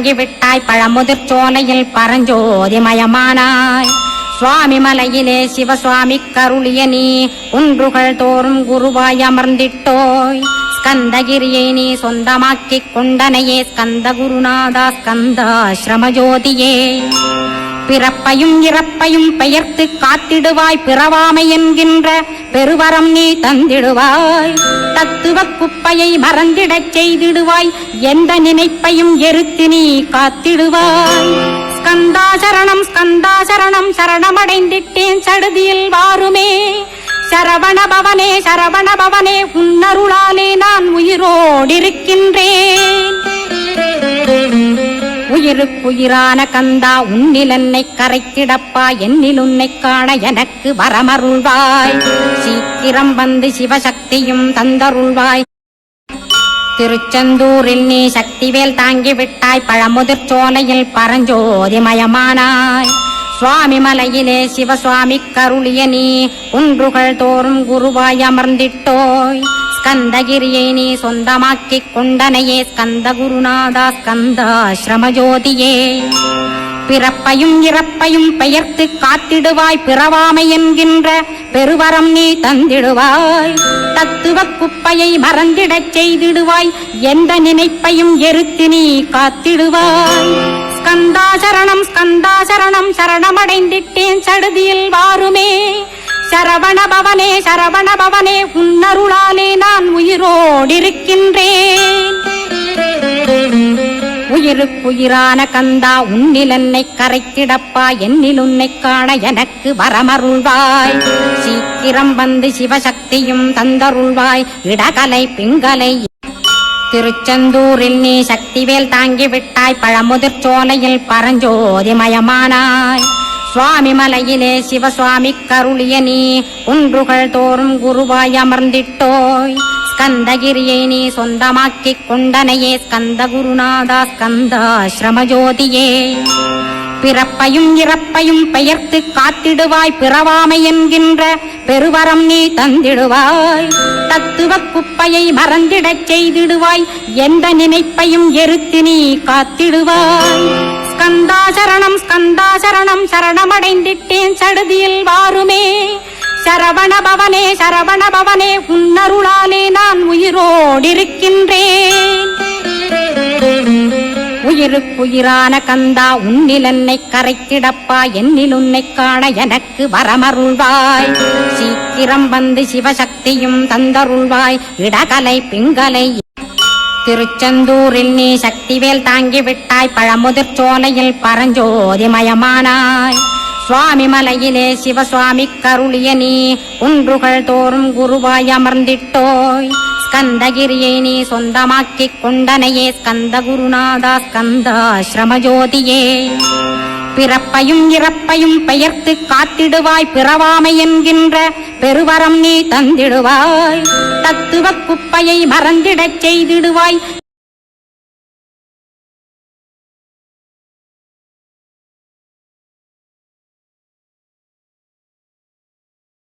தாங்கிவிட்டாய் பழமுதிர் சோலையில் பரஞ்சோதிமயமானாய் சுவாமி மலையிலே சிவசுவாமி கருளிய நீ குன்றுகள் தோறும் குருவாய் அமர்ந்திட்டோய் ஸ்கந்தகிரியை நீ சொந்தமாக்கிக் கொண்டனையே ஸ்கந்த குருநாதா ஸ்கந்தாஸ்ரமஜோதியே பிறப்பையும் இறப்பையும் பெயர்த்து காத்திடுவாய் பிறவாமை என்கின்ற பெருவரம் நீ தந்திடுவாய் தத்துவ குப்பையை மறந்திடச் செய்திடுவாய் எந்த நினைப்பையும் எரித்து நீ காத்திடுவாய் ஸ்கந்தா சரணம் ஸ்கந்தா சரணம் சரணமடைந்திட்டேன் சடுதியில் வாருமே சரவண பவனே உன்னருளாலே நான் உயிரோடிருக்கின்றேன் உயிருக்குயிரான கந்தா உன்னில் என்னை கரைத்திடப்பா என்னில் உன்னை காண எனக்கு வரமருள்வாய் சீக்கிரம் வந்து சிவசக்தியும் தந்தருள்வாய் திருச்செந்தூரில் நீ சக்திவேல் தாங்கிவிட்டாய் பழமுதிர் சோலையில் பரஞ்சோதிமயமானாய் சுவாமி மலையிலே சிவசுவாமி கருளிய நீ குன்றுகள் தோறும் குருவாய் அமர்ந்திட்டோய் ஸ்கந்தகிரியை நீ சொந்தமாக்கிக் கொண்டனையே ஸ்கந்த குருநாதா ஸ்கந்தாஸ்ரமஜோதியே பிறப்பையும் இறப்பையும் பெயர்த்து காத்திடுவாய் பிறவாமை என்கின்ற பெருவரம் நீ தந்திடுவாய் தத்துவ குப்பையை மறந்திடச் செய்திடுவாய் எந்த நினைப்பையும் எரித்து நீ காத்திடுவாய் ஸ்கந்தா சரணம் சரணமடைந்திட்டேன் சடுதியில் வாருமே சரவண பவனே உன்னருளாலே நான் உயிரோடிருக்கின்றேன் உயிருக்குயிரான கந்தா உன்னில் என்னை கரைத்திடப்பா என்னில் உன்னை காண எனக்கு வரமருள்வாய் சீக்கிரம் வந்து சிவசக்தியும் தந்தருள்வாய் இடகலை பிங்கலை திருச்செந்தூரில் நீ சக்திவேல் தாங்கிவிட்டாய் பழமுதிர் சோலையில் பரஞ்சோதிமயமானாய் சுவாமி மலையிலே சிவசுவாமி கருளிய நீ குன்றுகள் தோறும் குருவாய் அமர்ந்திட்டோய் ஸ்கந்தகிரியை நீ சொந்தமாக்கிக் கொண்டனையே ஸ்கந்த குருநாதா ஸ்கந்தாஸ்ரமஜோதியே பிறப்பையும் இறப்பையும் பெயர்த்து காத்திடுவாய் பிறவாமை என்கின்ற பெருவரம் நீ தந்திடுவாய் தத்துவ குப்பையை மறந்திடச் செய்திடுவாய் எந்த நினைப்பையும் எரித்து நீ காத்திடுவாய் ஸ்கந்தா சரணம் சரணமடைந்திட்டேன் சடுதியில் வாருமே சரவண பவனே உன்னருளாலே நான் உயிரோடிருக்கின்றேன் உயிருக்குயிரான கந்தா உன்னில் என்னை கரைத்திடப்பா என்னில் உன்னை காண எனக்கு வரமருள்வாய் சீக்கிரம் வந்து சிவசக்தியும் தந்தருள்வாய் இடகலை பிங்கலை திருச்செந்தூரில் நீ சக்திவேல் தாங்கிவிட்டாய் பழமுதிர் சோலையில் பரஞ்சோதிமயமானாய் சுவாமி மலையிலே சிவசுவாமி கருளிய நீ குன்றுகள் தோறும் குருவாய் அமர்ந்திட்டோய் ஸ்கந்தகிரியை நீ சொந்தமாக்கிக் கொண்டனையே ஸ்கந்த குருநாதா ஸ்கந்தாஸ்ரமஜோதியே பிறப்பையும் இறப்பையும் பெயர்த்து காத்திடுவாய் பிறவாமை என்கின்ற பெருவரம் நீ தந்திடுவாய் தத்துவ குப்பையை மறந்திடச் செய்திடுவாய்